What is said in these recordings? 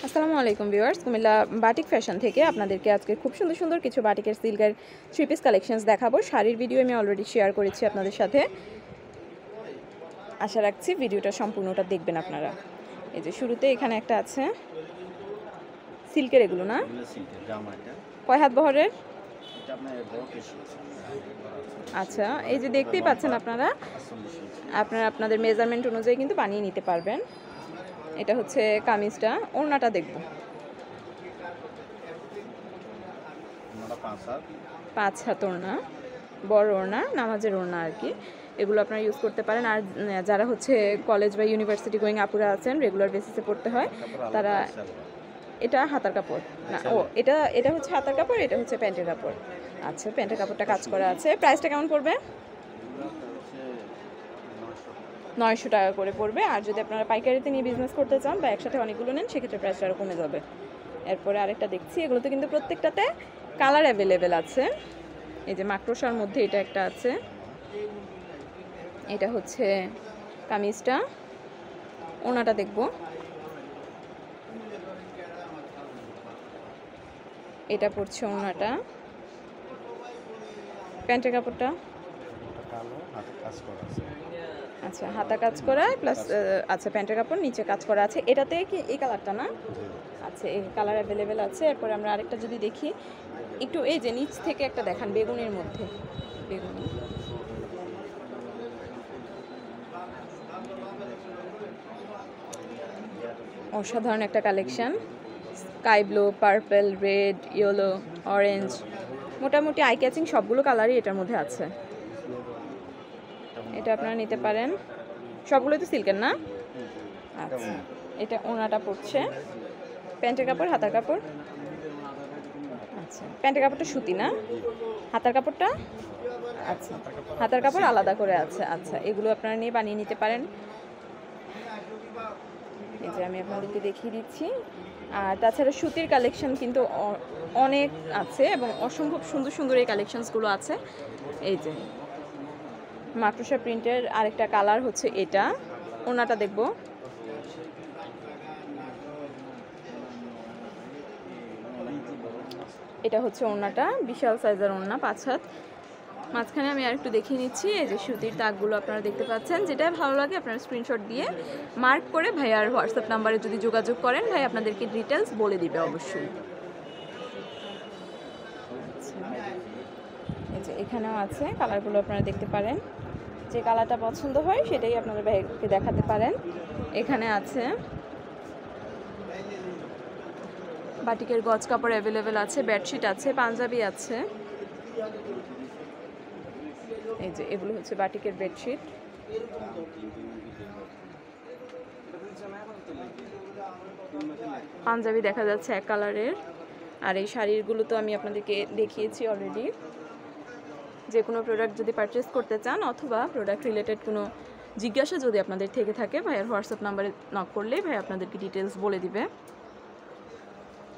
আসসালামু আলাইকুম viewers, Comilla batik fashion থেকে আপনাদেরকে আজকে খুব সুন্দর সুন্দর কিছু বাটিকের সিল্কের থ্রি পিস কালেকশনস দেখাবো। শাড়ির ভিডিও আমি অলরেডি শেয়ার করেছি আপনাদের সাথে। আশা রাখছি ভিডিওটা সম্পূর্ণটা দেখবেন আপনারা। এই যে শুরুতে এখানে একটা আছে সিল্কের, এগুলো না কয় হাত বহরের? আচ্ছা, এই যে দেখতেই পাচ্ছেন আপনারা আপনাদের মেজারমেন্ট অনুযায়ী কিন্তু বানিয়ে নিতে পারবেন। এটা হচ্ছে কামিজটা, ওড়নাটা দেখব। 5 হাত ওড়না, বড় ওড়না, নামাজের ওড়না আর কি। এগুলো আপনারা ইউজ করতে পারেন। আর যারা হচ্ছে কলেজ বা ইউনিভার্সিটি গোয়িং আপুরা আছেন, রেগুলার বেসিসে পড়তে হয়, তারা এটা হাতার কাপড় না, এটা হচ্ছে হাতার কাপড়, এটা হচ্ছে প্যান্টের কাপড়। আচ্ছা, প্যান্টের কাপড়টা কাজ করা আছে। প্রাইসটা কেমন পড়বে? 900 টাকা করে পড়বে। আর যদি আপনারা পাইকারিতে নিয়ে বিজনেস করতে চান বা একসাথে অনেকগুলো নেন, সেক্ষেত্রে প্রাইসটা আরও কমে যাবে। এরপরে আরেকটা দেখছি, এগুলোতে কিন্তু প্রত্যেকটাতে কালার অ্যাভেলেবেল আছে। এই যে মাকড়সার মধ্যে এটা একটা আছে, এটা হচ্ছে কামিজটা। ওনাটা দেখব, এটা পড়ছে ওনাটা। প্যান্টের কাপড়টা আচ্ছা, হাতা কাজ করা প্লাস আচ্ছা প্যান্টের কাপড় নিচে কাজ করা আছে। এটাতে কি এই কালারটা না? আচ্ছা, এই কালার অ্যাভেলেবেল আছে। এরপরে আমরা আরেকটা যদি দেখি, একটু এই যে নিচ থেকে একটা দেখান, বেগুনের মধ্যে। বেগুনি, অসাধারণ একটা collection. Sky blue, purple, red, yellow, orange, মোটামুটি আই ক্যাচিং সবগুলো কালারই এটার মধ্যে আছে। এটা আপনারা নিতে পারেন। সবগুলোই তো সিল্কের না? আচ্ছা, এটা ওনাটা পড়ছে। প্যান্টের কাপড়, হাতার কাপড়। আচ্ছা, প্যান্টের কাপড়টা সুতি না? হাতার কাপড়টা আচ্ছা, হাতার কাপড় আলাদা করে আছে। আচ্ছা, এগুলো আপনারা নিয়ে বানিয়ে নিতে পারেন। এই যে আমি আপনাদেরকে দেখিয়ে দিচ্ছি। আর তাছাড়া সুতির কালেকশন কিন্তু অনেক আছে এবং অসম্ভব সুন্দর সুন্দর এই কালেকশনসগুলো আছে। এই যে মাকড়সা প্রিন্টের আরেকটা কালার হচ্ছে এটা। ওনাটা দেখব। এটা হচ্ছে ওড়নাটা, বিশাল সাইজের ওড়না, 5 হাত। মাঝখানে আমি আর একটু দেখিয়ে নিচ্ছি। এই যে সুতির তাকগুলো আপনারা দেখতে পাচ্ছেন। যেটা ভালো লাগে আপনারা স্ক্রিনশট দিয়ে মার্ক করে ভাইয়ার হোয়াটসঅ্যাপ নাম্বারে যদি যোগাযোগ করেন, ভাই আপনাদেরকে ডিটেলস বলে দিবে অবশ্যই। এই যে এখানেও আছে, কালারগুলো আপনারা দেখতে পারেন। যে কালারটা পছন্দ হয় সেটাই আপনাদের ভাইকে দেখাতে পারেন। এখানে আছে বাটিকের গজ কাপড় অ্যাভেলেবেল আছে, বেডশিট আছে, পাঞ্জাবি আছে। এই যে এগুলো হচ্ছে বাটিকের বেডশিট। পাঞ্জাবি দেখা যাচ্ছে এক কালারের। আর এই শাড়িগুলো তো আমি আপনাদেরকে দেখিয়েছি অলরেডি। যে কোনো প্রোডাক্ট যদি পারচেস করতে চান অথবা প্রোডাক্ট রিলেটেড কোনো জিজ্ঞাসা যদি আপনাদের থেকে থাকে, ভাইয়ার হোয়াটসঅ্যাপ নাম্বারে নক করলেই ভাই আপনাদেরকে ডিটেলস বলে দিবে।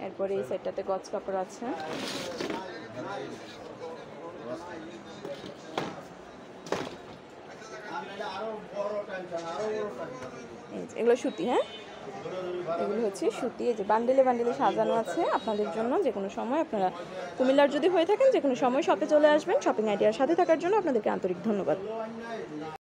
এরপরে এই সাইডটাতে গজ কাপড় আছে। এগুলো সুতি, হ্যাঁ, এগুলো হচ্ছে সুতি। এই যে বান্ডেলে বান্ডেলে সাজানো আছে আপনাদের জন্য। যে কোনো সময় আপনারা কুমিল্লার যদি হয়ে থাকেন, যে কোনো সময় শপে চলে আসবেন। শপিং আইডিয়ার সাথে থাকার জন্য আপনাদেরকে আন্তরিক ধন্যবাদ।